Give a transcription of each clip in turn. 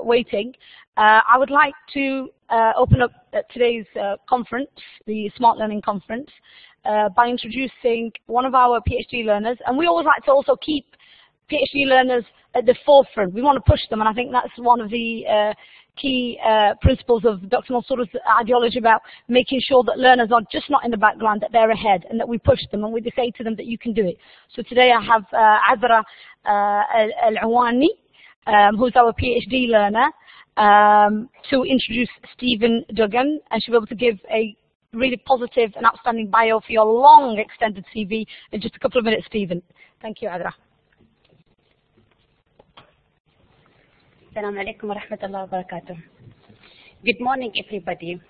waiting, I would like to open up today's conference, the Smart Learning Conference, by introducing one of our PhD learners. And we always like to also keep PhD learners at the forefront. We want to push them, and I think that's one of the key principles of Dr. Mansour's ideology about making sure that learners are just not in the background, that they're ahead, and that we push them and we say to them that you can do it. So today I have Adra Al-Awani, who's our PhD learner, to introduce Stephen Duggan, and she'll be able to give a really positive and outstanding bio for your long extended CV in just a couple of minutes, Stephen. Thank you, Adra. Assalamu alaikum wa rahmatullahi wa barakatuh. Good morning, everybody.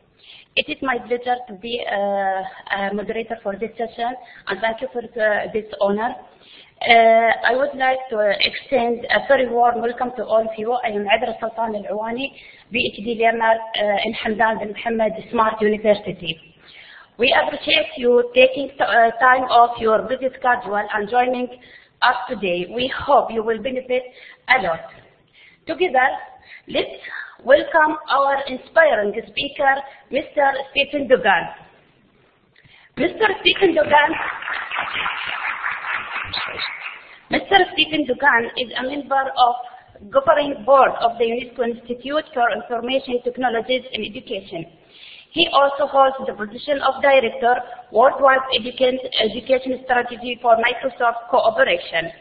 It is my pleasure to be a moderator for this session, and thank you for this honor. I would like to extend a very warm welcome to all of you. I am Adra Sultan Al-Awani, PhD learner in Hamdan bin Mohammed Smart University. We appreciate you taking time off your busy schedule and joining us today. We hope you will benefit a lot. Together, let's welcome our inspiring speaker, Mr. Stephen Duggan. Mr. Stephen Duggan is a member of governing board of the UNESCO Institute for Information Technologies in Education. He also holds the position of Director, Worldwide Education Strategy for Microsoft Cooperation.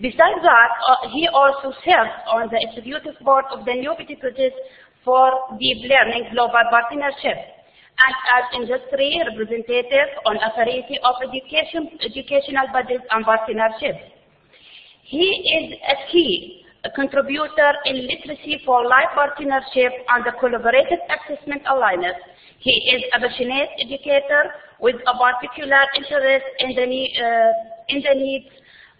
Besides that, he also serves on the executive board of the New Project for Deep Learning Global Partnership and as industry representative on a variety of educational bodies and partnerships. He is a key contributor in Literacy for Life Partnership and the Collaborative Assessment Alliance. He is a passionate educator with a particular interest in the needs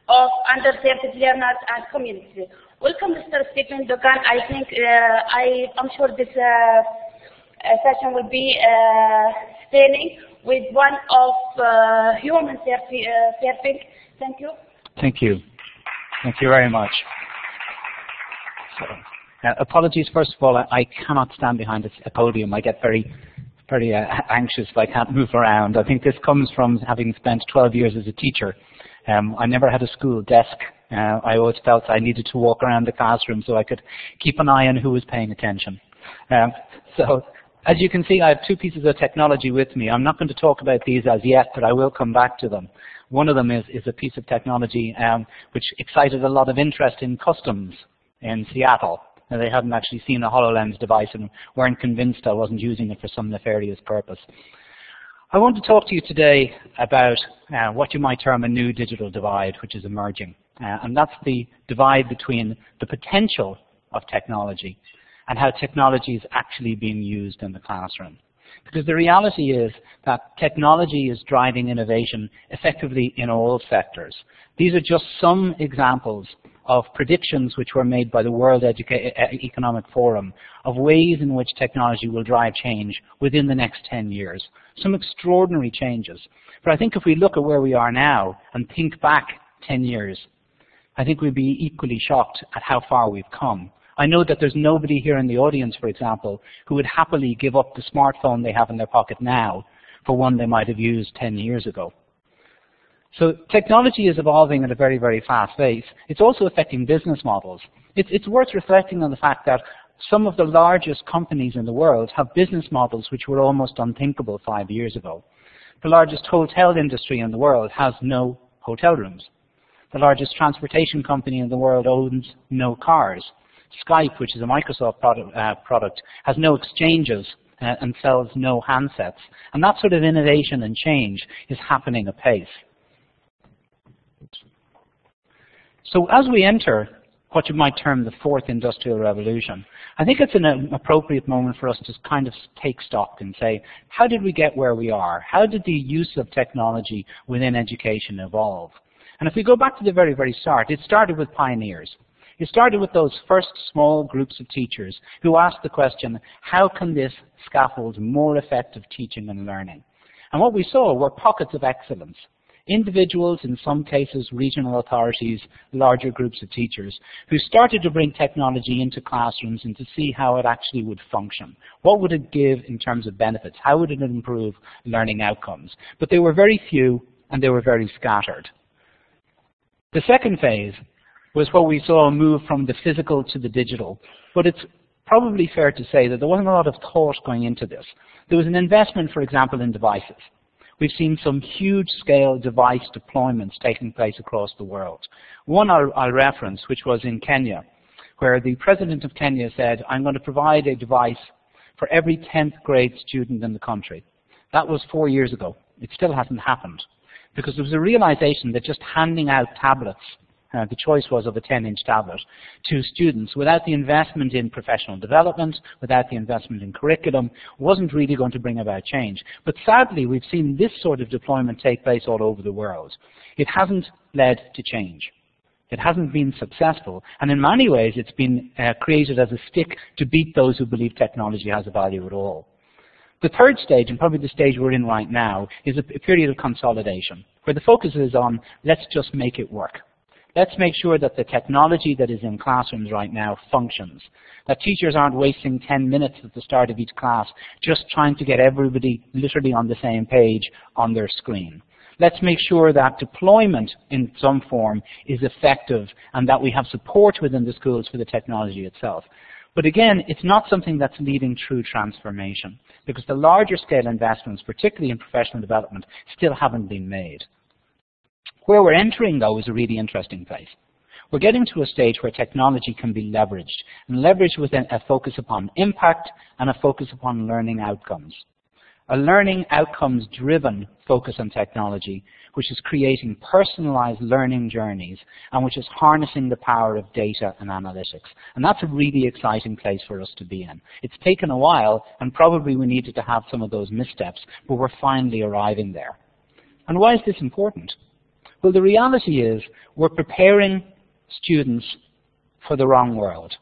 of underserved learners and communities. Welcome, Mr. Stephen Duggan. I think I'm sure this session will be staying with one of human serving. Thank you. Thank you. Thank you very much. So, apologies, first of all, I cannot stand behind a podium. I get very anxious if I can't move around. I think this comes from having spent 12 years as a teacher. I never had a school desk. I always felt I needed to walk around the classroom so I could keep an eye on who was paying attention. So, as you can see, I have two pieces of technology with me. I'm not going to talk about these as yet, but I will come back to them. One of them is a piece of technology which excited a lot of interest in customs in Seattle. Now, they hadn't actually seen a HoloLens device and weren't convinced I wasn't using it for some nefarious purpose. I want to talk to you today about what you might term a new digital divide, which is emerging. And that's the divide between the potential of technology and how technology is actually being used in the classroom. Because the reality is that technology is driving innovation effectively in all sectors. These are just some examples of predictions which were made by the World Economic Forum of ways in which technology will drive change within the next 10 years. Some extraordinary changes. But I think if we look at where we are now and think back 10 years, I think we'd be equally shocked at how far we've come. I know that there's nobody here in the audience, for example, who would happily give up the smartphone they have in their pocket now for one they might have used 10 years ago. So technology is evolving at a very, very fast pace. It's also affecting business models. It's worth reflecting on the fact that some of the largest companies in the world have business models which were almost unthinkable 5 years ago. The largest hotel industry in the world has no hotel rooms. The largest transportation company in the world owns no cars. Skype, which is a Microsoft product, has no exchanges and sells no handsets. And that sort of innovation and change is happening apace. So as we enter what you might term the fourth industrial revolution, I think it's an appropriate moment for us to kind of take stock and say, how did we get where we are? How did the use of technology within education evolve? And if we go back to the very, very start, it started with pioneers. It started with those first small groups of teachers who asked the question, how can this scaffold more effective teaching and learning? And what we saw were pockets of excellence. Individuals, in some cases regional authorities, larger groups of teachers, who started to bring technology into classrooms and to see how it actually would function. What would it give in terms of benefits? How would it improve learning outcomes? But they were very few and they were very scattered. The second phase was what we saw a move from the physical to the digital. But it's probably fair to say that there wasn't a lot of thought going into this. There was an investment, for example, in devices. We've seen some huge-scale device deployments taking place across the world. One I'll reference, which was in Kenya, where the president of Kenya said, I'm going to provide a device for every 10th grade student in the country. That was 4 years ago. It still hasn't happened, because there was a realization that just handing out tablets, the choice was of a 10-inch tablet, to students without the investment in professional development, without the investment in curriculum, wasn't really going to bring about change. But sadly, we've seen this sort of deployment take place all over the world. It hasn't led to change. It hasn't been successful, and in many ways it's been created as a stick to beat those who believe technology has a value at all. The third stage, and probably the stage we're in right now, is a period of consolidation, where the focus is on, let's just make it work. Let's make sure that the technology that is in classrooms right now functions, that teachers aren't wasting 10 minutes at the start of each class just trying to get everybody literally on the same page on their screen. Let's make sure that deployment in some form is effective and that we have support within the schools for the technology itself. But again, it's not something that's leading true transformation, because the larger scale investments, particularly in professional development, still haven't been made. Where we're entering, though, is a really interesting place. We're getting to a stage where technology can be leveraged, and leveraged with a focus upon impact and a focus upon learning outcomes. A learning outcomes-driven focus on technology, which is creating personalized learning journeys and which is harnessing the power of data and analytics. And that's a really exciting place for us to be in. It's taken a while, and probably we needed to have some of those missteps, but we're finally arriving there. And why is this important? Well, the reality is we're preparing students for the wrong world.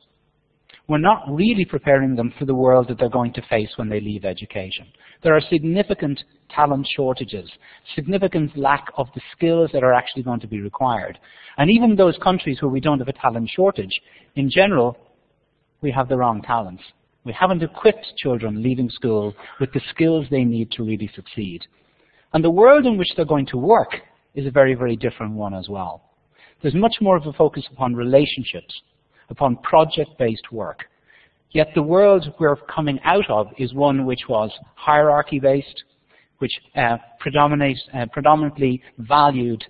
We're not really preparing them for the world that they're going to face when they leave education. There are significant talent shortages, significant lack of the skills that are actually going to be required. And even those countries where we don't have a talent shortage, in general, we have the wrong talents. We haven't equipped children leaving school with the skills they need to really succeed. And the world in which they're going to work is a very, very different one as well. There's much more of a focus upon relationships, upon project-based work. Yet the world we're coming out of is one which was hierarchy-based, which predominantly valued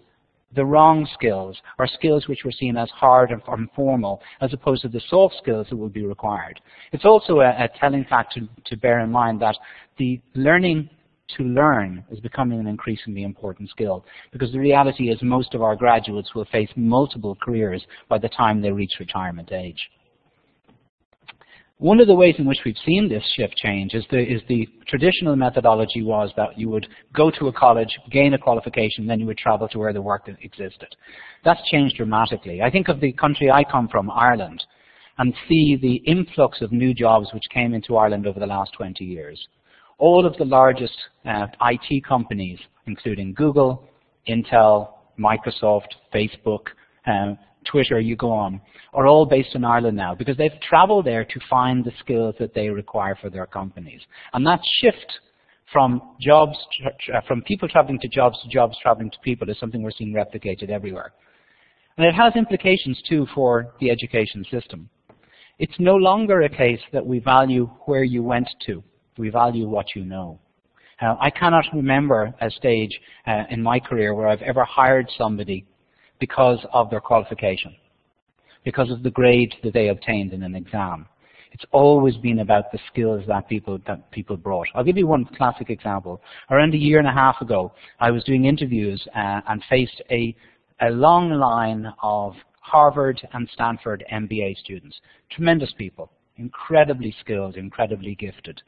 the wrong skills, or skills which were seen as hard and formal, as opposed to the soft skills that would be required. It's also a telling fact to bear in mind that the learning to learn is becoming an increasingly important skill, because the reality is most of our graduates will face multiple careers by the time they reach retirement age. One of the ways in which we've seen this shift change is the traditional methodology was that you would go to a college, gain a qualification, then you would travel to where the work existed. That's changed dramatically. I think of the country I come from, Ireland, and see the influx of new jobs which came into Ireland over the last 20 years. All of the largest IT companies, including Google, Intel, Microsoft, Facebook, Twitter, you go on, are all based in Ireland now because they've traveled there to find the skills that they require for their companies. And that shift from from people traveling to jobs traveling to people is something we're seeing replicated everywhere. And it has implications, too, for the education system. It's no longer a case that we value where you went to. We value what you know. I cannot remember a stage in my career where I've ever hired somebody because of their qualification, because of the grade that they obtained in an exam. It's always been about the skills that people brought. I'll give you one classic example. Around a year and a half ago, I was doing interviews and faced a long line of Harvard and Stanford MBA students. Tremendous people, incredibly skilled, incredibly gifted.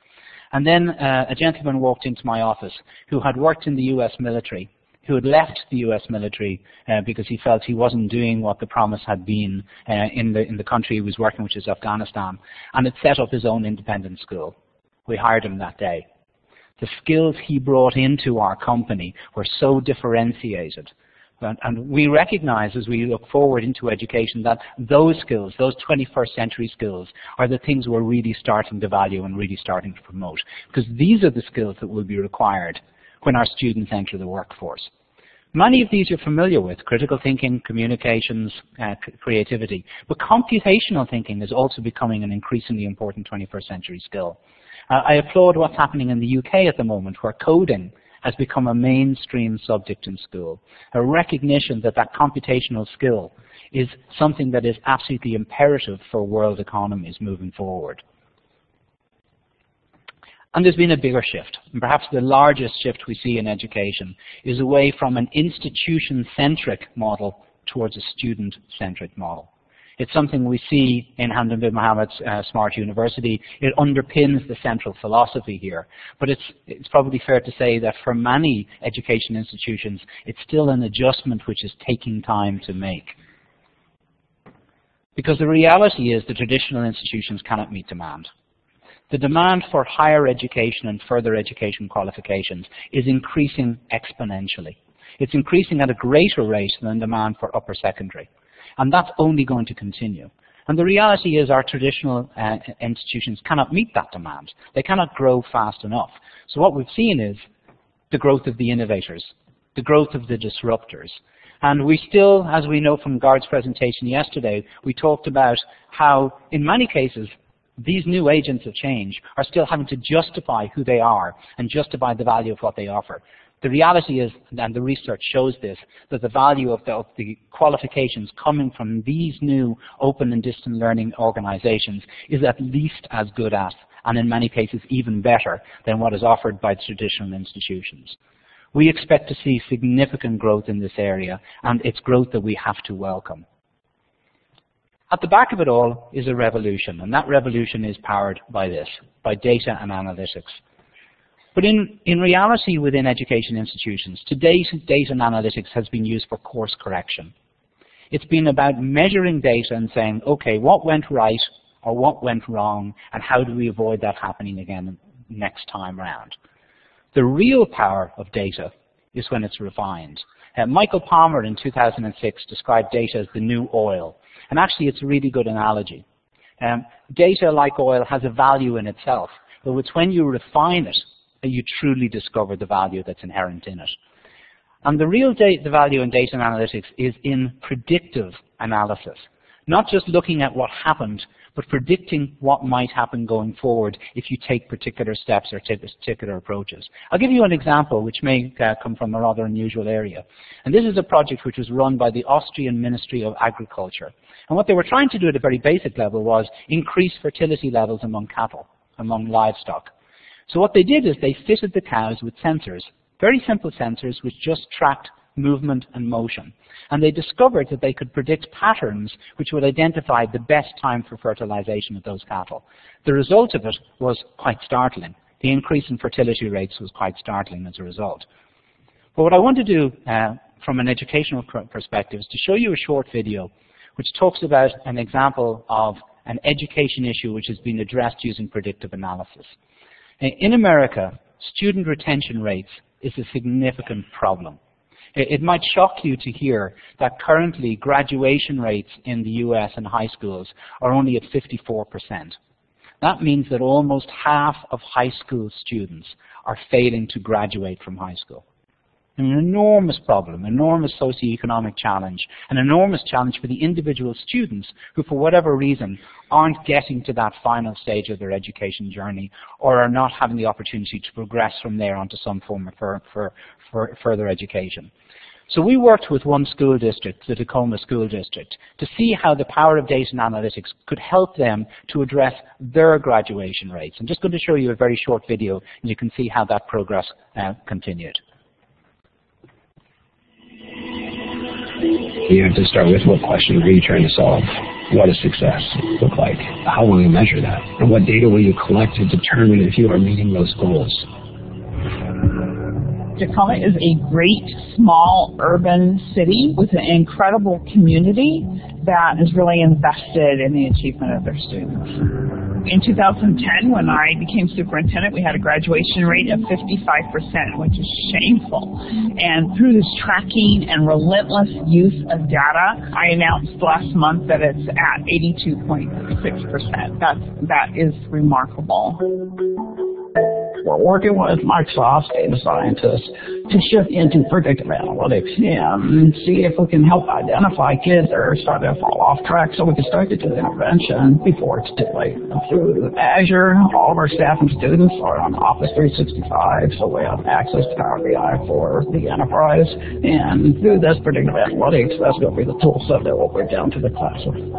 And then a gentleman walked into my office who had worked in the US military, who had left the US military because he felt he wasn't doing what the promise had been in the country he was working, which is Afghanistan, and had set up his own independent school. We hired him that day. The skills he brought into our company were so differentiated. And we recognize as we look forward into education that those skills, those 21st century skills, are the things we're really starting to value and really starting to promote. Because these are the skills that will be required when our students enter the workforce. Many of these you're familiar with: critical thinking, communications, creativity. But computational thinking is also becoming an increasingly important 21st century skill. I applaud what's happening in the UK at the moment, where coding has become a mainstream subject in school. A recognition that that computational skill is something that is absolutely imperative for world economies moving forward. And there's been a bigger shift, and perhaps the largest shift we see in education is away from an institution-centric model towards a student-centric model. It's something we see in Hamdan bin Mohammed's Smart University. It underpins the central philosophy here. But it's probably fair to say that for many education institutions, it's still an adjustment which is taking time to make. Because the reality is the traditional institutions cannot meet demand. The demand for higher education and further education qualifications is increasing exponentially. It's increasing at a greater rate than demand for upper secondary. And that's only going to continue. And the reality is our traditional institutions cannot meet that demand. They cannot grow fast enough. So what we've seen is the growth of the innovators, the growth of the disruptors. And we still, as we know from Gard's presentation yesterday, we talked about how, in many cases, these new agents of change are still having to justify who they are and justify the value of what they offer. The reality is, and the research shows this, that the value of the qualifications coming from these new open and distant learning organizations is at least as good as, and in many cases even better, than what is offered by traditional institutions. We expect to see significant growth in this area, and it's growth that we have to welcome. At the back of it all is a revolution, and that revolution is powered by this, by data and analytics. But in reality within education institutions, to date, data and analytics has been used for course correction. It's been about measuring data and saying, okay, what went right or what went wrong, and how do we avoid that happening again next time round? The real power of data is when it's refined. Michael Palmer in 2006 described data as the new oil. And actually it's a really good analogy. Data, like oil, has a value in itself, but it's when you refine it that you truly discover the value that's inherent in it. And the real the value in data and analytics is in predictive analysis. Not just looking at what happened, but predicting what might happen going forward if you take particular steps or take particular approaches. I'll give you an example which may come from a rather unusual area. And this is a project which was run by the Austrian Ministry of Agriculture. And what they were trying to do at a very basic level was increase fertility levels among cattle, among livestock. So what they did is they fitted the cows with sensors, very simple sensors which just tracked movement and motion. And they discovered that they could predict patterns which would identify the best time for fertilization of those cattle. The result of it was quite startling. The increase in fertility rates was quite startling as a result. But what I want to do from an educational perspective is to show you a short video which talks about an example of an education issue which has been addressed using predictive analysis. In America, student retention rates is a significant problem. It might shock you to hear that currently graduation rates in the US and high schools are only at 54%. That means that almost half of high school students are failing to graduate from high school. An enormous problem, enormous socioeconomic challenge, an enormous challenge for the individual students who, for whatever reason, aren't getting to that final stage of their education journey or are not having the opportunity to progress from there onto some form of further education. So we worked with one school district, the Tacoma School District, to see how the power of data and analytics could help them to address their graduation rates. I'm just going to show you a very short video, and you can see how that progress continued. You have to start with what question are you trying to solve? What does success look like? How will you measure that? And what data will you collect to determine if you are meeting those goals? Tacoma is a great, small, urban city with an incredible community that is really invested in the achievement of their students. in 2010, when I became superintendent, we had a graduation rate of 55%, which is shameful. And through this tracking and relentless use of data, I announced last month that it's at 82.6%. That is remarkable. We're working with Microsoft data scientists to shift into predictive analytics and see if we can help identify kids that are starting to fall off track so we can start to do intervention before it's too late. Through Azure, all of our staff and students are on Office 365, so we have access to Power BI for the enterprise. And through this predictive analytics, that's going to be the tool set that we'll bring down to the classroom.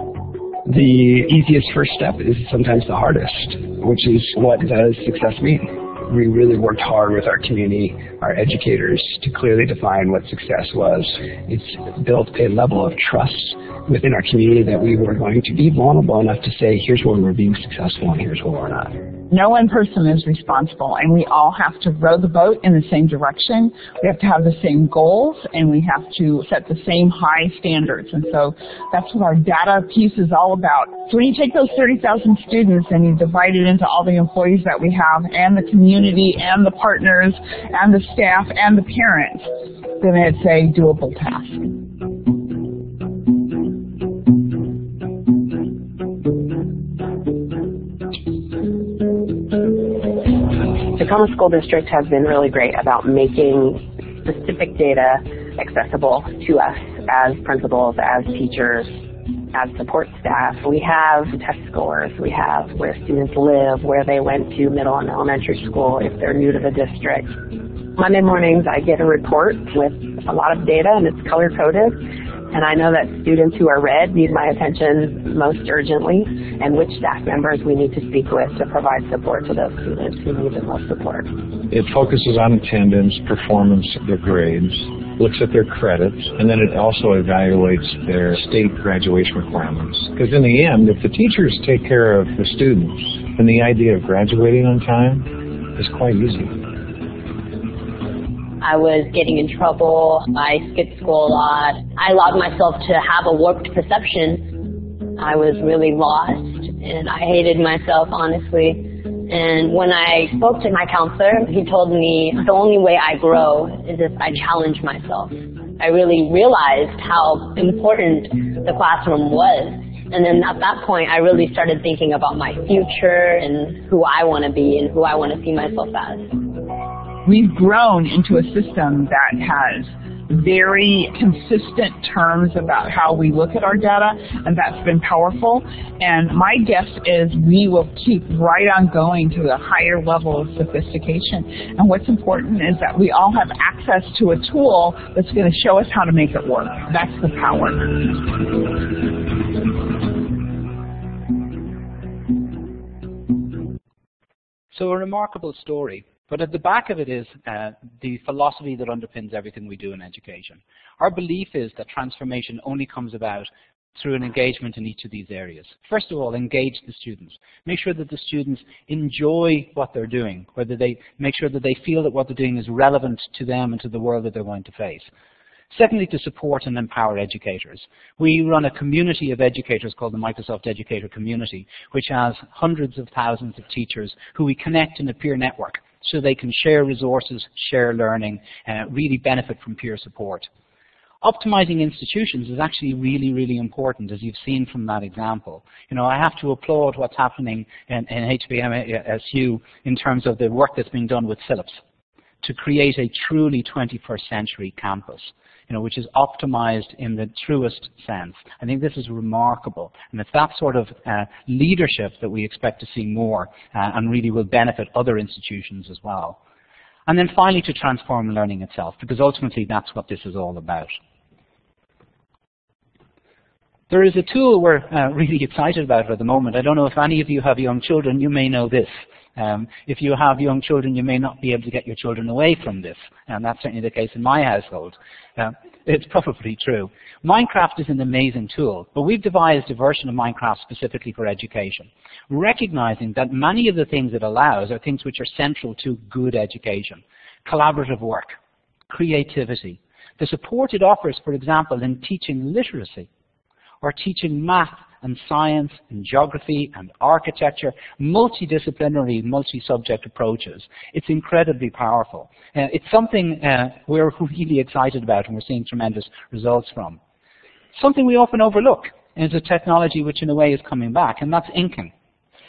The easiest first step is sometimes the hardest, which is what does success mean? We really worked hard with our community, our educators, to clearly define what success was. It's built a level of trust within our community that we were going to be vulnerable enough to say, here's where we're being successful and here's where we're not. No one person is responsible, and we all have to row the boat in the same direction. We have to have the same goals, and we have to set the same high standards. And so that's what our data piece is all about. So when you take those 30,000 students and you divide it into all the employees that we have, and the community, and the partners, and the staff, and the parents, then it's a doable task. Tacoma School District has been really great about making specific data accessible to us as principals, as teachers, as support staff. We have test scores, we have where students live, where they went to middle and elementary school if they're new to the district. Monday mornings I get a report with a lot of data and it's color-coded. And I know that students who are red need my attention most urgently, and which staff members we need to speak with to provide support to those students who need the most support. It focuses on attendance, performance, their grades, looks at their credits, and then it also evaluates their state graduation requirements. Because in the end, if the teachers take care of the students, then the idea of graduating on time is quite easy. I was getting in trouble. I skipped school a lot. I allowed myself to have a warped perception. I was really lost, and I hated myself, honestly. And when I spoke to my counselor, he told me the only way I grow is if I challenge myself. I really realized how important the classroom was. And then at that point, I really started thinking about my future and who I want to be and who I want to see myself as. We've grown into a system that has very consistent terms about how we look at our data, and that's been powerful. And my guess is we will keep right on going to the higher level of sophistication. And what's important is that we all have access to a tool that's going to show us how to make it work. That's the power. So a remarkable story. But at the back of it is the philosophy that underpins everything we do in education. Our belief is that transformation only comes about through an engagement in each of these areas. First of all, engage the students. Make sure that the students enjoy what they're doing, whether they make sure that they feel that what they're doing is relevant to them and to the world that they're going to face. Secondly, to support and empower educators. We run a community of educators called the Microsoft Educator Community, which has hundreds of thousands of teachers who we connect in a peer network so they can share resources, share learning, really benefit from peer support. Optimizing institutions is actually really, really important, as you've seen from that example. You know, I have to applaud what's happening in HBMSU in terms of the work that's being done with Philips to create a truly 21st century campus, you know, which is optimized in the truest sense. I think this is remarkable, and it's that sort of leadership that we expect to see more and really will benefit other institutions as well. And then finally, to transform learning itself, because ultimately that's what this is all about. There is a tool we're really excited about at the moment. I don't know if any of you have young children, you may know this. If you have young children, you may not be able to get your children away from this, and that's certainly the case in my household. It's probably true. Minecraft is an amazing tool, but we've devised a version of Minecraft specifically for education, recognizing that many of the things it allows are things which are central to good education. Collaborative work, creativity, the support it offers, for example, in teaching literacy, or teaching math and science and geography and architecture, multidisciplinary, multi-subject approaches. It's incredibly powerful. It's something we're really excited about and we're seeing tremendous results from. Something we often overlook is a technology which in a way is coming back, and that's inking.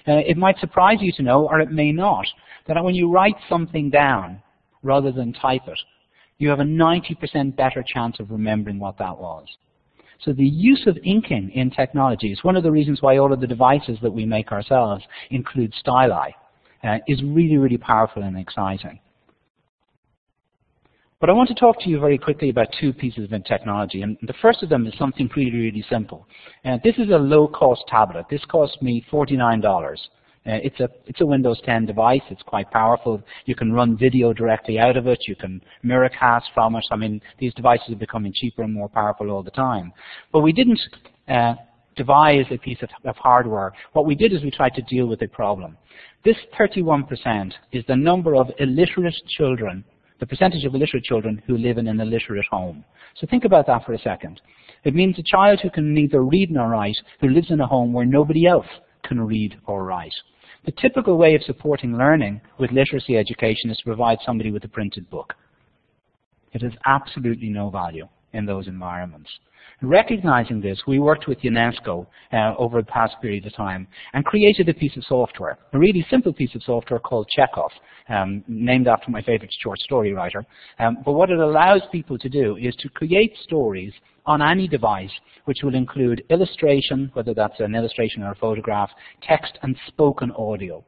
It might surprise you to know, or it may not, that when you write something down rather than type it, you have a 90% better chance of remembering what that was. So the use of inking in technology is one of the reasons why all of the devices that we make ourselves include styli. Is really, really powerful and exciting. But I want to talk to you very quickly about two pieces of technology, and the first of them is something really, really simple. This is a low-cost tablet. This cost me $49. It's a Windows 10 device. It's quite powerful. You can run video directly out of it. You can mirrorcast from it. I mean, these devices are becoming cheaper and more powerful all the time. But we didn't devise a piece of hardware. What we did is we tried to deal with a problem. This 31% is the number of illiterate children, the percentage of illiterate children who live in an illiterate home. So think about that for a second. It means a child who can neither read nor write, who lives in a home where nobody else can read or write. The typical way of supporting learning with literacy education is to provide somebody with a printed book. It has absolutely no value in those environments. Recognizing this, we worked with UNESCO over the past period of time and created a piece of software, a really simple piece of software called Chekhov, named after my favorite short story writer. But what it allows people to do is to create stories on any device which will include illustration, whether that's an illustration or a photograph, text and spoken audio.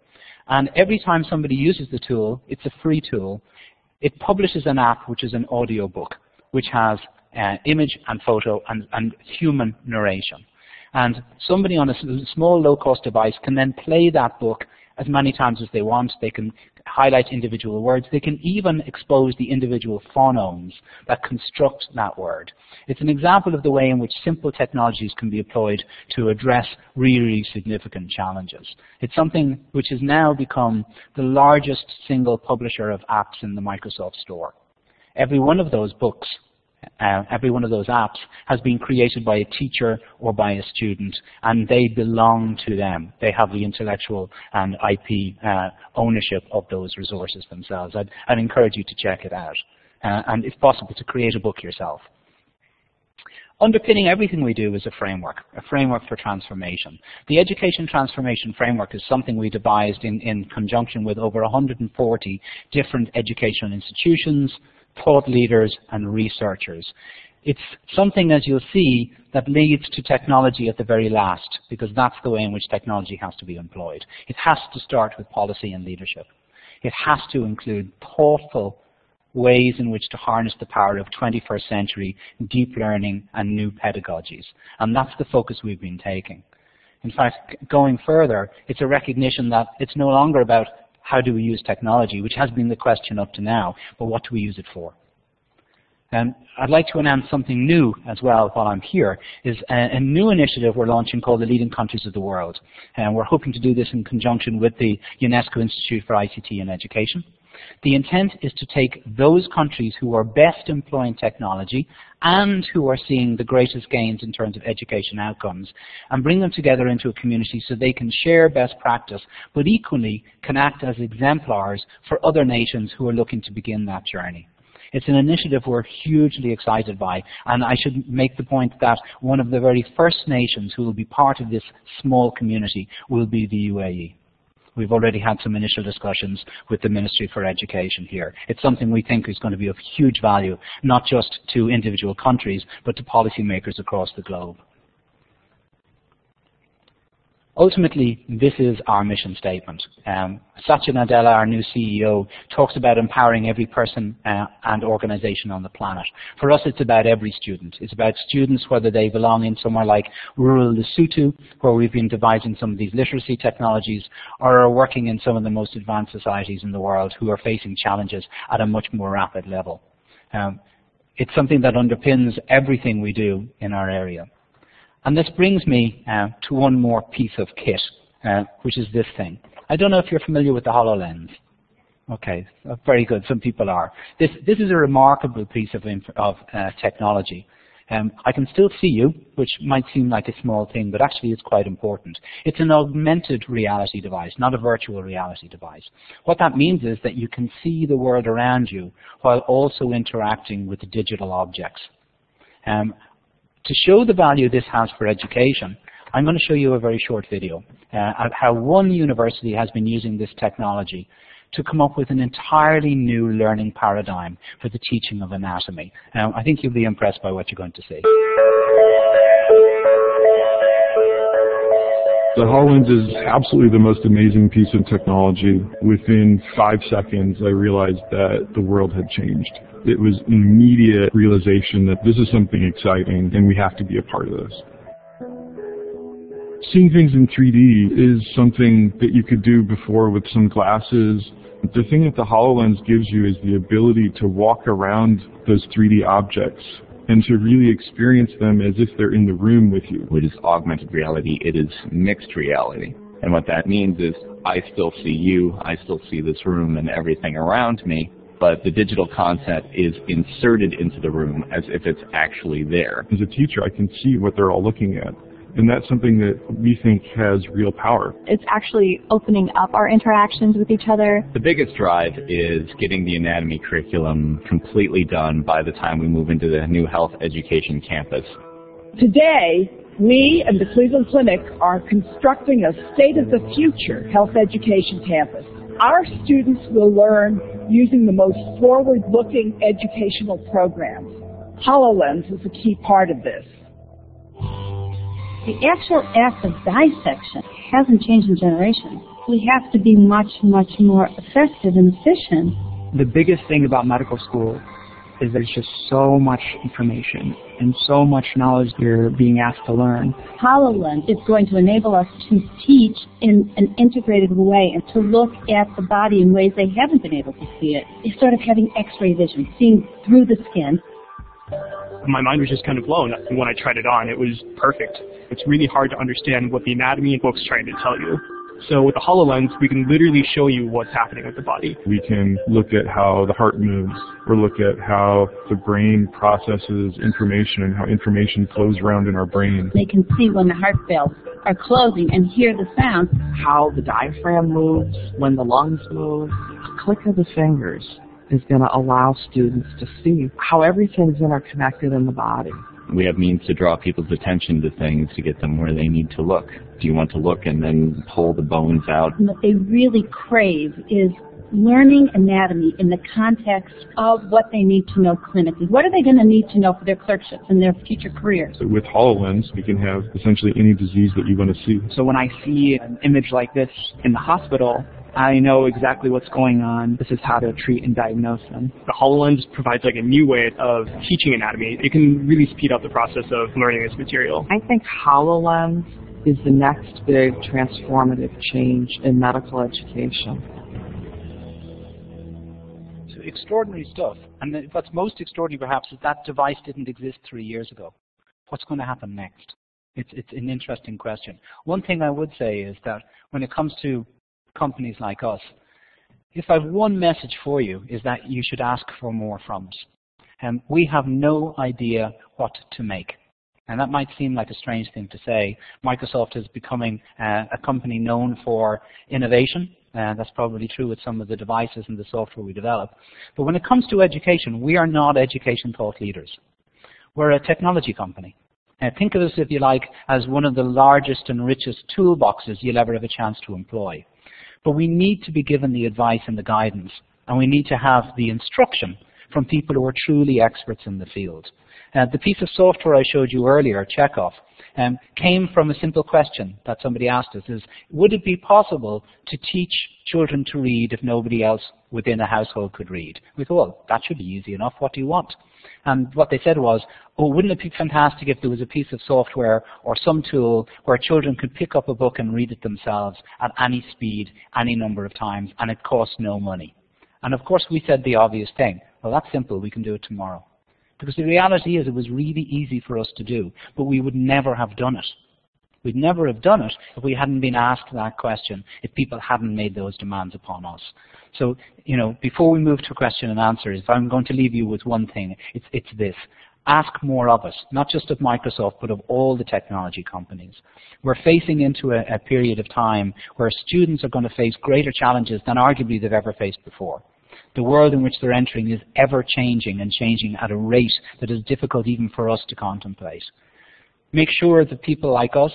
And every time somebody uses the tool, it's a free tool, it publishes an app which is an audio book, which has image and photo and human narration. And somebody on a small low-cost device can then play that book as many times as they want. They can highlight individual words. They can even expose the individual phonemes that construct that word. It's an example of the way in which simple technologies can be employed to address really significant challenges. It's something which has now become the largest single publisher of apps in the Microsoft Store. Every one of those books, every one of those apps has been created by a teacher or by a student, and they belong to them. They have the intellectual and IP ownership of those resources themselves. I'd encourage you to check it out. And if possible, to create a book yourself. Underpinning everything we do is a framework for transformation. The Education Transformation Framework is something we devised in conjunction with over 140 different educational institutions, thought leaders and researchers. It's something, as you'll see, that leads to technology at the very last, because that's the way in which technology has to be employed. It has to start with policy and leadership. It has to include thoughtful ways in which to harness the power of 21st century deep learning and new pedagogies. And that's the focus we've been taking. In fact, going further, it's a recognition that it's no longer about how do we use technology, which has been the question up to now, but what do we use it for? And I'd like to announce something new as well while I'm here, is a new initiative we're launching called the Leading Countries of the World. And we're hoping to do this in conjunction with the UNESCO Institute for ICT and Education. The intent is to take those countries who are best employing technology and who are seeing the greatest gains in terms of education outcomes and bring them together into a community so they can share best practice, but equally can act as exemplars for other nations who are looking to begin that journey. It's an initiative we're hugely excited by, and I should make the point that one of the very first nations who will be part of this small community will be the UAE. We've already had some initial discussions with the Ministry for Education here. It's something we think is going to be of huge value, not just to individual countries, but to policymakers across the globe. Ultimately, this is our mission statement. Satya Nadella, our new CEO, talks about empowering every person and organization on the planet. For us, it's about every student. It's about students, whether they belong in somewhere like rural Lesotho, where we've been devising some of these literacy technologies, or are working in some of the most advanced societies in the world who are facing challenges at a much more rapid level. It's something that underpins everything we do in our area. And this brings me to one more piece of kit, which is this thing. I don't know if you're familiar with the Hololens. Okay, very good. Some people are. This is a remarkable piece of technology. I can still see you, which might seem like a small thing, but actually it's quite important. It's an augmented reality device, not a virtual reality device. What that means is that you can see the world around you while also interacting with the digital objects. To show the value this has for education, I'm going to show you a very short video of how one university has been using this technology to come up with an entirely new learning paradigm for the teaching of anatomy. I think you'll be impressed by what you're going to see. The HoloLens is absolutely the most amazing piece of technology. Within 5 seconds, I realized that the world had changed. It was an immediate realization that this is something exciting and we have to be a part of this. Seeing things in 3D is something that you could do before with some glasses. The thing that the HoloLens gives you is the ability to walk around those 3D objects and to really experience them as if they're in the room with you. It is augmented reality, it is mixed reality. And what that means is I still see you, I still see this room and everything around me, but the digital content is inserted into the room as if it's actually there. As a teacher, I can see what they're all looking at. And that's something that we think has real power. It's actually opening up our interactions with each other. The biggest drive is getting the anatomy curriculum completely done by the time we move into the new health education campus. Today, we and the Cleveland Clinic are constructing a state-of-the-future health education campus. Our students will learn using the most forward-looking educational programs. HoloLens is a key part of this. The actual act of dissection hasn't changed in generations. We have to be much, much more effective and efficient. The biggest thing about medical school is there's just so much information and so much knowledge you're being asked to learn. HoloLens is going to enable us to teach in an integrated way and to look at the body in ways they haven't been able to see it. It's sort of having X-ray vision, seeing through the skin. My mind was just kind of blown. When I tried it on, it was perfect. It's really hard to understand what the anatomy book's trying to tell you. So with the HoloLens, we can literally show you what's happening with the body. We can look at how the heart moves, or look at how the brain processes information and how information flows around in our brain. They can see when the heart valves are closing and hear the sound. How the diaphragm moves, when the lungs move. A click of the fingers is going to allow students to see how everything's interconnected in the body. We have means to draw people's attention to things to get them where they need to look. Do you want to look and then pull the bones out? And what they really crave is learning anatomy in the context of what they need to know clinically. What are they going to need to know for their clerkships and their future careers? So with HoloLens, we can have essentially any disease that you want to see. So when I see an image like this in the hospital, I know exactly what's going on. This is how to treat and diagnose them. The HoloLens provides like a new way of teaching anatomy. It can really speed up the process of learning this material. I think HoloLens is the next big transformative change in medical education. So extraordinary stuff. And what's most extraordinary perhaps is that device didn't exist 3 years ago. What's going to happen next? It's an interesting question. One thing I would say is that when it comes to companies like us, if I have one message for you, is that you should ask for more from us. We have no idea what to make. And that might seem like a strange thing to say. Microsoft is becoming a company known for innovation. That's probably true with some of the devices and the software we develop. But when it comes to education, we are not education thought leaders. We're a technology company. Think of us, if you like, as one of the largest and richest toolboxes you'll ever have a chance to employ. But we need to be given the advice and the guidance, and we need to have the instruction from people who are truly experts in the field. The piece of software I showed you earlier, Chekhov, came from a simple question that somebody asked us, is would it be possible to teach children to read if nobody else within a household could read? We thought, well, that should be easy enough. What do you want? And what they said was, oh, wouldn't it be fantastic if there was a piece of software or some tool where children could pick up a book and read it themselves at any speed, any number of times, and it costs no money. And of course we said the obvious thing, well, that's simple, we can do it tomorrow. Because the reality is it was really easy for us to do, but we would never have done it. We'd never have done it if we hadn't been asked that question, if people hadn't made those demands upon us. So, before we move to question and answers, if I'm going to leave you with one thing, it's this. Ask more of us, not just of Microsoft, but of all the technology companies. We're facing into a period of time where students are going to face greater challenges than arguably they've ever faced before. The world in which they're entering is ever changing and changing at a rate that is difficult even for us to contemplate. Make sure that people like us,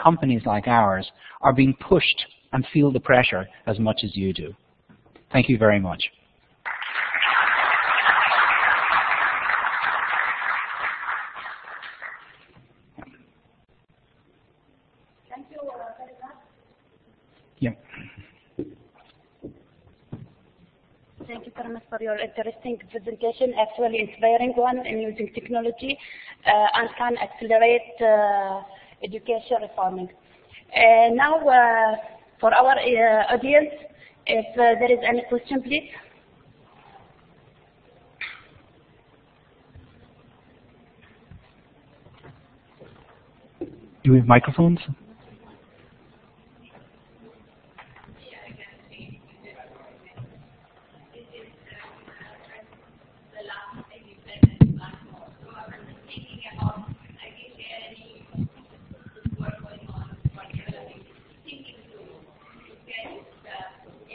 companies like ours, are being pushed and feel the pressure as much as you do. Thank you very much. Thank you very much for your interesting presentation, actually inspiring one in using technology and can accelerate education reforming. Now, for our audience, if there is any question, please. Do we have microphones?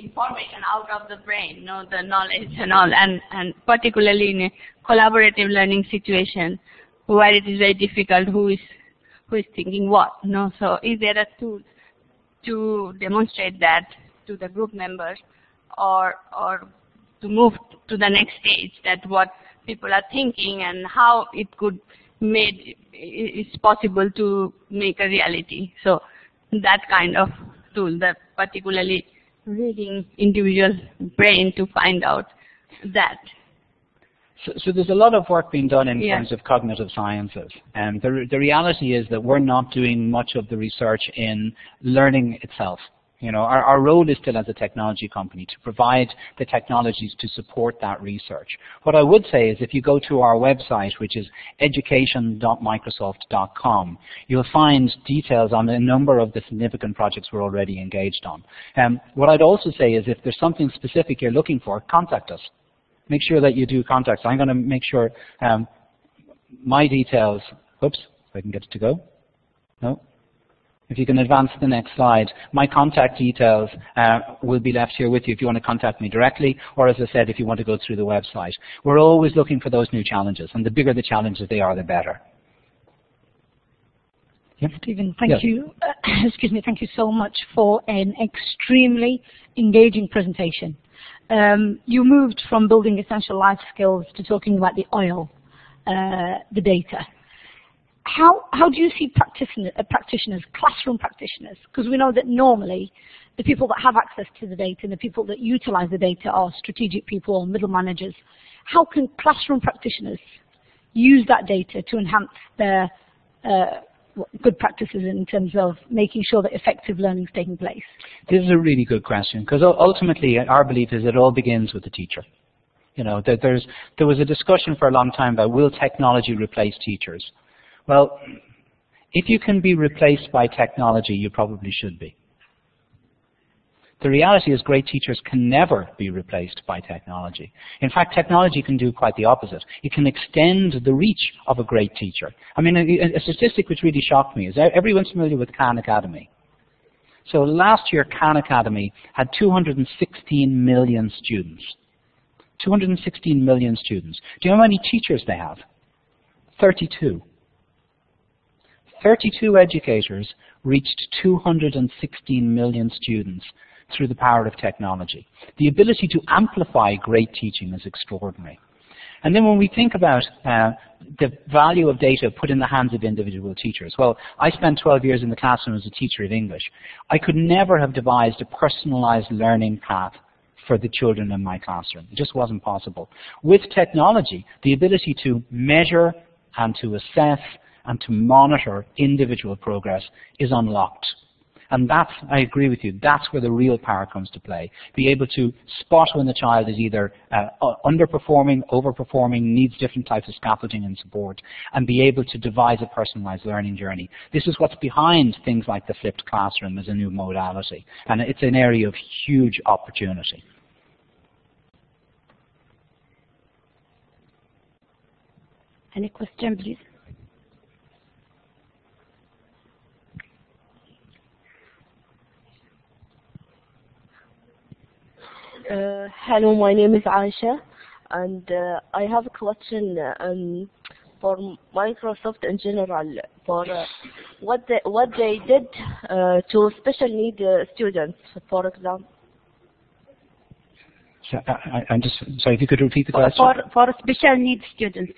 Information out of the brain, the knowledge and all, and particularly in a collaborative learning situation where it is very difficult who is thinking what. So is there a tool to demonstrate that to the group members, or to move to the next stage, that what people are thinking and how it could it's possible to make a reality? So that kind of tool, that particularly reading individual brain to find out that. So there's a lot of work being done in terms of cognitive sciences. And the reality is that we're not doing much of the research in learning itself. Our role is still as a technology company to provide the technologies to support that research. What I would say is if you go to our website, which is education.microsoft.com, you'll find details on a number of the significant projects we're already engaged on. What I'd also say is if there's something specific you're looking for, contact us. Make sure that you do contact us. I'm going to make sure my details, oops, if I can get it to go. No. If you can advance to the next slide, my contact details will be left here with you if you want to contact me directly, or as I said, if you want to go through the website. We're always looking for those new challenges, and the bigger the challenges they are, the better. Yep. Stephen, thank you. Excuse me, thank you so much for an extremely engaging presentation. You moved from building essential life skills to talking about the oil, the data. How do you see practitioners, classroom practitioners? Because we know that normally the people that have access to the data and the people that utilize the data are strategic people or middle managers. How can classroom practitioners use that data to enhance their good practices in terms of making sure that effective learning is taking place? This is a really good question, because ultimately our belief is it all begins with the teacher. There was a discussion for a long time about will technology replace teachers? Well, if you can be replaced by technology, you probably should be. The reality is great teachers can never be replaced by technology. In fact, technology can do quite the opposite. It can extend the reach of a great teacher. I mean, a statistic which really shocked me is everyone's familiar with Khan Academy. So last year, Khan Academy had 216 million students. 216 million students. Do you know how many teachers they have? 32. 32 educators reached 216 million students through the power of technology. The ability to amplify great teaching is extraordinary. And then when we think about the value of data put in the hands of individual teachers, well, I spent 12 years in the classroom as a teacher of English. I could never have devised a personalized learning path for the children in my classroom. It just wasn't possible. With technology, the ability to measure and to assess and to monitor individual progress is unlocked. And that's, I agree with you, that's where the real power comes to play. Be able to spot when the child is either underperforming, overperforming, needs different types of scaffolding and support, and be able to devise a personalized learning journey. This is what's behind things like the flipped classroom as a new modality. And it's an area of huge opportunity. Any question, please? Hello, my name is Aisha, and I have a question for Microsoft in general, for what they did to special need students, for example. So, I'm just sorry. If you could repeat the question. For special needs students.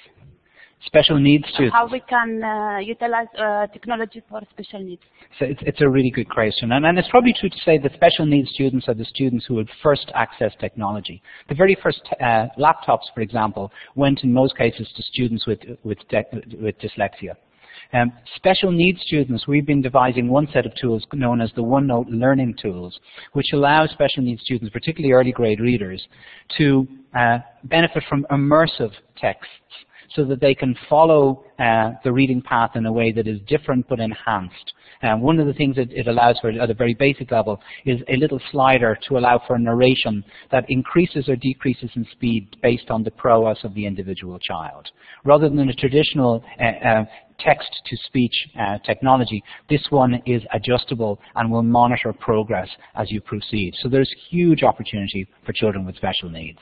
Special needs students. How we can utilize technology for special needs. So it's a really good question, and it's probably true to say that special needs students are the students who would first access technology. The very first laptops, for example, went in most cases to students with dyslexia. Special needs students, we've been devising one set of tools known as the OneNote learning tools, which allow special needs students, particularly early grade readers, to benefit from immersive texts, so that they can follow the reading path in a way that is different but enhanced. One of the things that it allows for at a very basic level is a little slider to allow for narration that increases or decreases in speed based on the prowess of the individual child. Rather than a traditional text-to-speech technology, this one is adjustable and will monitor progress as you proceed. So there's huge opportunity for children with special needs.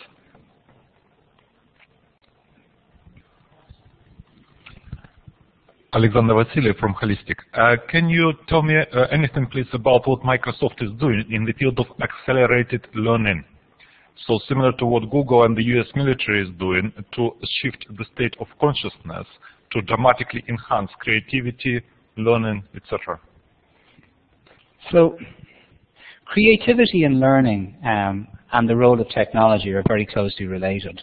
Alexander Vasilyev from Holistic. Can you tell me anything, please, about what Microsoft is doing in the field of accelerated learning? So similar to what Google and the US military is doing to shift the state of consciousness to dramatically enhance creativity, learning, etc. So creativity and learning and the role of technology are very closely related.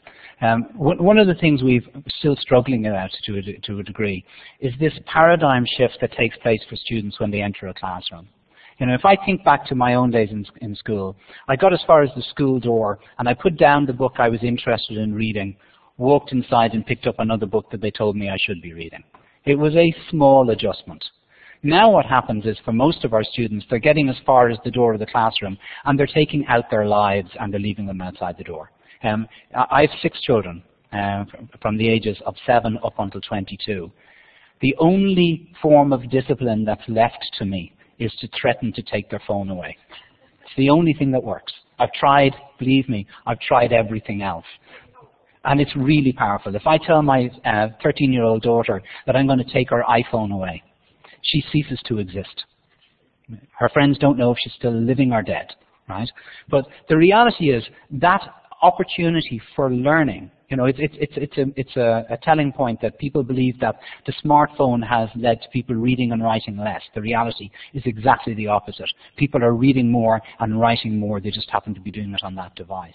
One of the things we're still struggling at to a degree is this paradigm shift that takes place for students when they enter a classroom. You know, if I think back to my own days in school, I got as far as the school door and I put down the book I was interested in reading, walked inside and picked up another book that they told me I should be reading. It was a small adjustment. Now what happens is for most of our students, they're getting as far as the door of the classroom and they're taking out their lives and they're leaving them outside the door. I have 6 children from the ages of 7 up until 22. The only form of discipline that's left to me is to threaten to take their phone away. It's the only thing that works. I've tried, believe me, I've tried everything else. And it's really powerful. If I tell my 13-year-old daughter that I'm going to take her iPhone away, she ceases to exist. Her friends don't know if she's still living or dead, right? But the reality is that opportunity for learning, you know, it's a telling point that people believe that the smartphone has led to people reading and writing less. The reality is exactly the opposite. People are reading more and writing more. They just happen to be doing it on that device.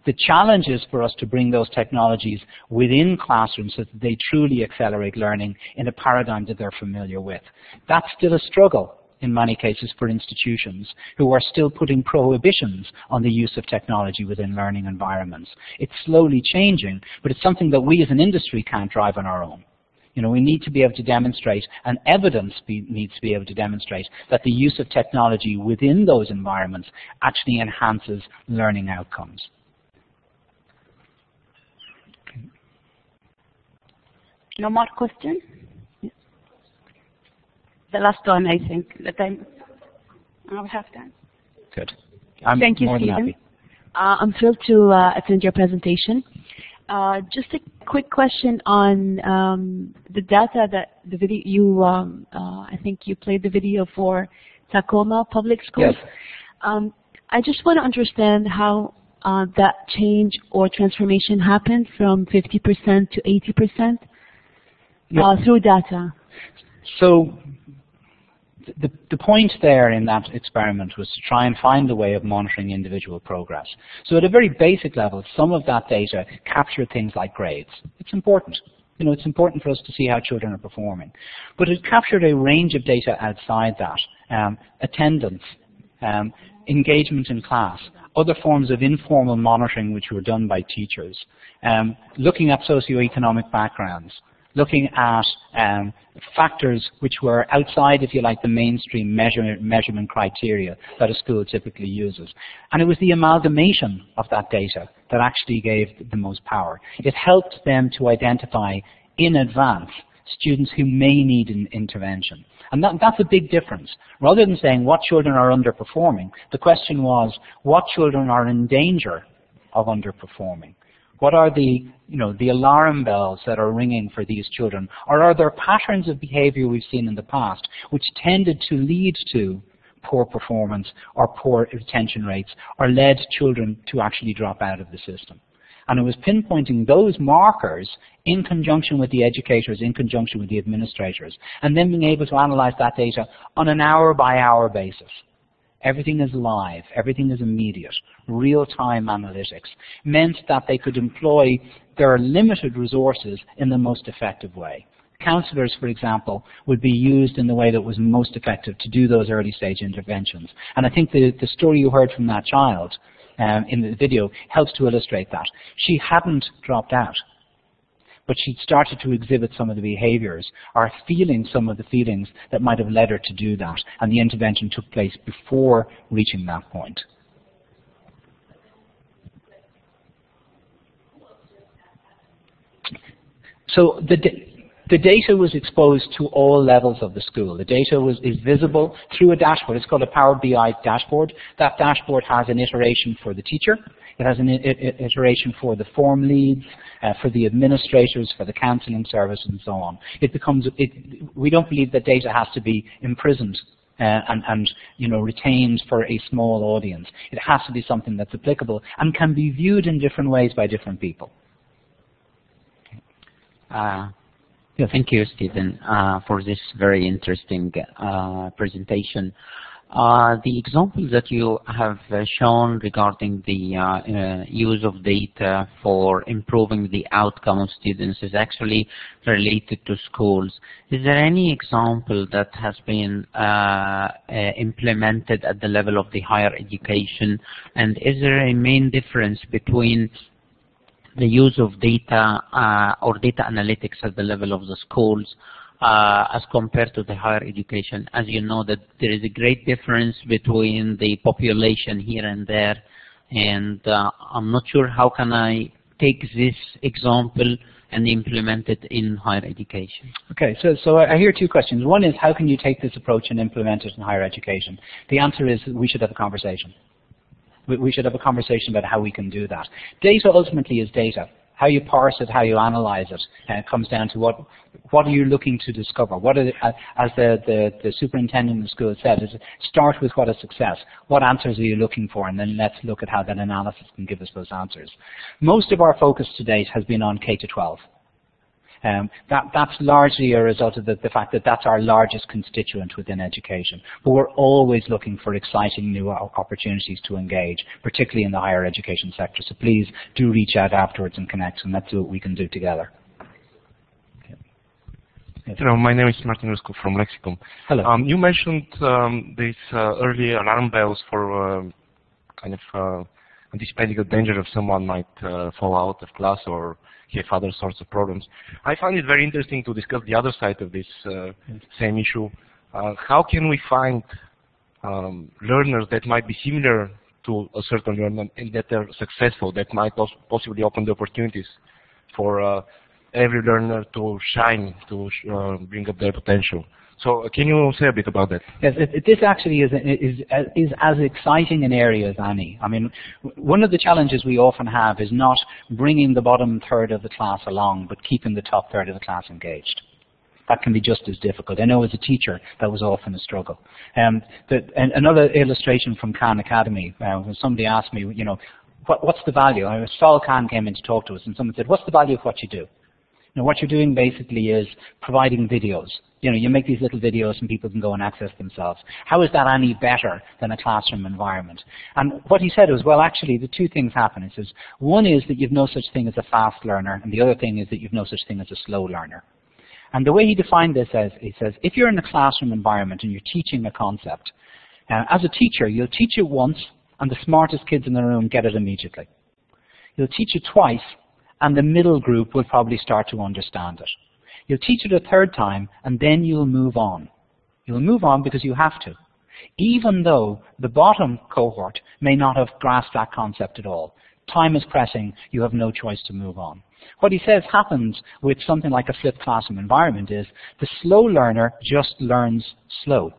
The challenge is for us to bring those technologies within classrooms so that they truly accelerate learning in a paradigm that they're familiar with. That's still a struggle in many cases for institutions who are still putting prohibitions on the use of technology within learning environments. It's slowly changing, but it's something that we as an industry can't drive on our own. You know, we need to be able to demonstrate, and evidence needs to be able to demonstrate, that the use of technology within those environments actually enhances learning outcomes. Okay. No more questions? The last one, I think. The time. I have time. Good. Thank you, Stephen. I'm thrilled to attend your presentation. Just a quick question on the data that the video you, I think you played the video for Tacoma Public Schools. Yes. I just want to understand how that change or transformation happened from 50% to 80% through data. So the point there in that experiment was to try and find a way of monitoring individual progress. So at a very basic level, some of that data captured things like grades. It's important. You know, it's important for us to see how children are performing. But it captured a range of data outside that. Attendance, engagement in class, other forms of informal monitoring which were done by teachers, looking at socioeconomic backgrounds, looking at factors which were outside, if you like, the mainstream measurement criteria that a school typically uses. And it was the amalgamation of that data that actually gave the most power. It helped them to identify in advance students who may need an intervention. And that's a big difference. Rather than saying what children are underperforming, the question was what children are in danger of underperforming. What are the alarm bells that are ringing for these children? Or are there patterns of behavior we've seen in the past which tended to lead to poor performance or poor retention rates or led children to actually drop out of the system? And it was pinpointing those markers in conjunction with the educators, in conjunction with the administrators, and then being able to analyze that data on an hour-by-hour basis. Everything is live, everything is immediate. Real-time analytics meant that they could employ their limited resources in the most effective way. Counselors, for example, would be used in the way that was most effective to do those early-stage interventions. And I think the story you heard from that child in the video helps to illustrate that. She hadn't dropped out, but she'd started to exhibit some of the behaviors or feeling some of the feelings that might have led her to do that, and the intervention took place before reaching that point. So the data was exposed to all levels of the school. The data is visible through a dashboard. It's called a Power BI dashboard. That dashboard has an iteration for the teacher. It has an iteration for the form leads, for the administrators, for the counselling service, and so on. We don't believe that data has to be imprisoned and retained for a small audience. It has to be something that's applicable and can be viewed in different ways by different people. Yeah, thank you, Stephen, for this very interesting presentation. The example that you have shown regarding the use of data for improving the outcome of students is actually related to schools. Is there any example that has been implemented at the level of the higher education? And is there a main difference between the use of data or data analytics at the level of the schools as compared to the higher education? As you know, that there is a great difference between the population here and there, and I'm not sure how can I take this example and implement it in higher education. Okay, so I hear two questions. One is, how can you take this approach and implement it in higher education? The answer is we should have a conversation. We should have a conversation about how we can do that. Data ultimately is data. How you parse it, how you analyze it, comes down to what are you looking to discover. What are as the superintendent in the school said, is start with what is success. What answers are you looking for, and then let's look at how that analysis can give us those answers. Most of our focus to date has been on K-12. That's largely a result of the fact that that's our largest constituent within education. But we're always looking for exciting new opportunities to engage, particularly in the higher education sector. So please do reach out afterwards and connect, and let's see what we can do together. Okay. Hello, my name is Martin Rusko from Lexicon. Hello. You mentioned these early alarm bells for kind of anticipating the danger of someone might fall out of class or have other sorts of problems. I find it very interesting to discuss the other side of this same issue. How can we find learners that might be similar to a certain learner and that are successful, that might possibly open the opportunities for every learner to shine, to bring up their potential? So can you say a bit about that? Yes, this actually is as exciting an area as any. I mean, one of the challenges we often have is not bringing the bottom third of the class along, but keeping the top third of the class engaged. That can be just as difficult. I know as a teacher that was often a struggle. Another illustration from Khan Academy, when somebody asked me, what's the value? Saul Khan came in to talk to us, and someone said, what's the value of what you do? What you're doing basically is providing videos. You make these little videos and people can go and access themselves. How is that any better than a classroom environment? And what he said was, well, actually, the two things happen. He says, one is that you've no such thing as a fast learner, and the other thing is that you've no such thing as a slow learner. And the way he defined this as, he says, if you're in a classroom environment and you're teaching a concept, as a teacher, you'll teach it once, and the smartest kids in the room get it immediately. You'll teach it twice, and the middle group will probably start to understand it. You'll teach it a third time, and then you'll move on. You'll move on because you have to, even though the bottom cohort may not have grasped that concept at all. Time is pressing. You have no choice to move on. What he says happens with something like a flipped classroom environment is the slow learner just learns slow.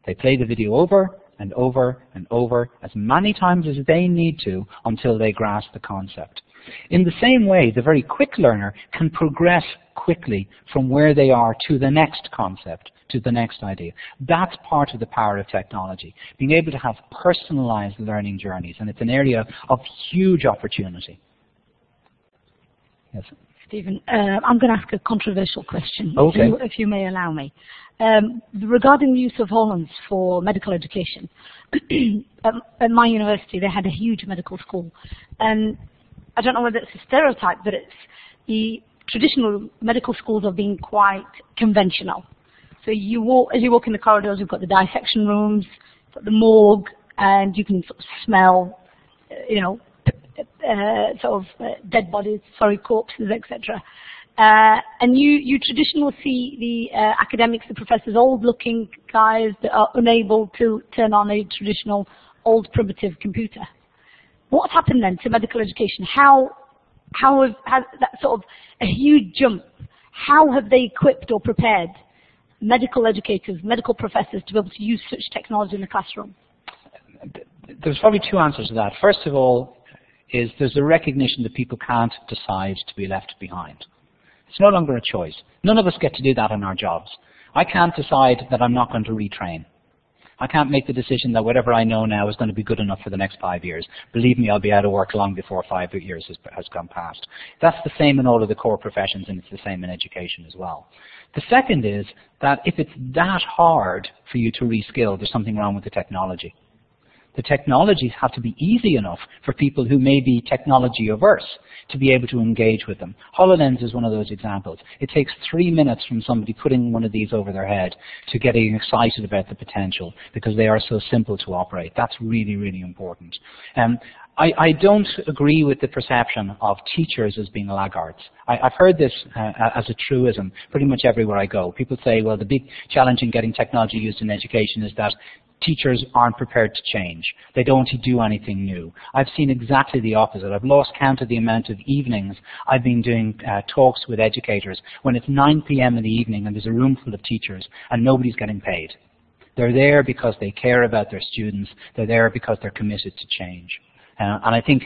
They play the video over and over and over as many times as they need to until they grasp the concept. In the same way, the very quick learner can progress quickly from where they are to the next concept, to the next idea. That's part of the power of technology, being able to have personalized learning journeys, and it's an area of huge opportunity. Yes. Stephen, I'm going to ask a controversial question, okay. if you may allow me. Regarding the use of Hololens for medical education, at my university they had a huge medical school, and I don't know whether it's a stereotype, but it's the traditional medical schools are being quite conventional. So you walk, as you walk in the corridors, you've got the dissection rooms, you've got the morgue, and you can sort of smell, dead bodies, corpses, etc. And you traditionally see the academics, the professors, old-looking guys that are unable to turn on a traditional, old, primitive computer. What's happened then to medical education? How has that sort of a huge jump? How have they equipped or prepared medical educators, medical professors to be able to use such technology in the classroom? There's probably two answers to that. First of all, there's a recognition that people can't decide to be left behind. It's no longer a choice. None of us get to do that in our jobs. I can't decide that I'm not going to retrain. I can't make the decision that whatever I know now is going to be good enough for the next 5 years. Believe me, I'll be out of work long before 5 years has gone past. That's the same in all of the core professions, and it's the same in education as well. The second is that if it's that hard for you to reskill, there's something wrong with the technology. The technologies have to be easy enough for people who may be technology averse to be able to engage with them. HoloLens is one of those examples. It takes 3 minutes from somebody putting one of these over their head to getting excited about the potential because they are so simple to operate. That's really, really important. I don't agree with the perception of teachers as being laggards. I've heard this as a truism pretty much everywhere I go. People say, well, the big challenge in getting technology used in education is that teachers aren't prepared to change. They don't do anything new. I've seen exactly the opposite. I've lost count of the amount of evenings I've been doing talks with educators when it's 9 p.m. in the evening and there's a room full of teachers and nobody's getting paid. They're there because they care about their students. They're there because they're committed to change. And I think,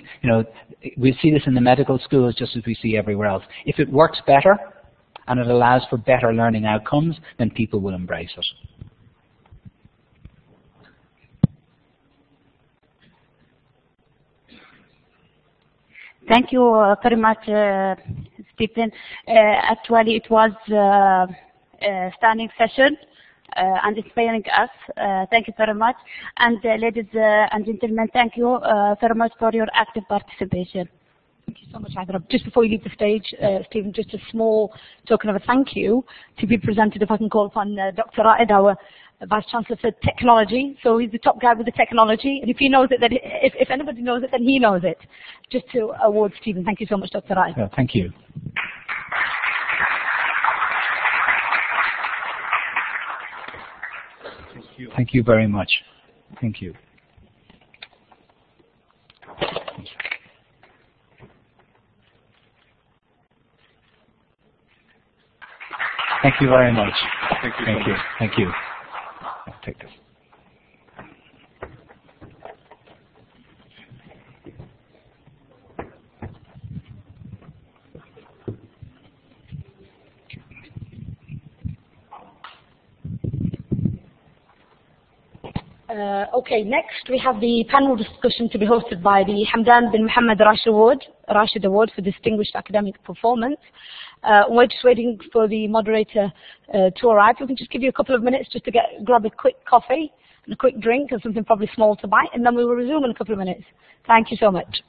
we see this in the medical schools just as we see everywhere else. If it works better and it allows for better learning outcomes, then people will embrace it. Thank you very much, Stephen. Actually, it was a standing session and inspiring us. Thank you very much. And ladies and gentlemen, thank you very much for your active participation. Thank you so much, Adra. Just before you leave the stage, Stephen, just a small token of a thank you to be presented, if I can call upon Dr. Raed, our Vice Chancellor for Technology. So he's the top guy with the technology, and if he knows it, then if anybody knows it, then he knows it. Just to award Stephen. Thank you so much, Dr. Raed. Yeah, thank you. Thank you very much. Thank you. Thank you very much. Thank you. Thank you. Thank you. I'll take this. Okay, next we have the panel discussion to be hosted by the Hamdan bin Mohammed Rashid Award for Distinguished Academic Performance. We're just waiting for the moderator to arrive. We can just give you a couple of minutes just to grab a quick coffee and a quick drink and something probably small to bite, and then we will resume in a couple of minutes. Thank you so much.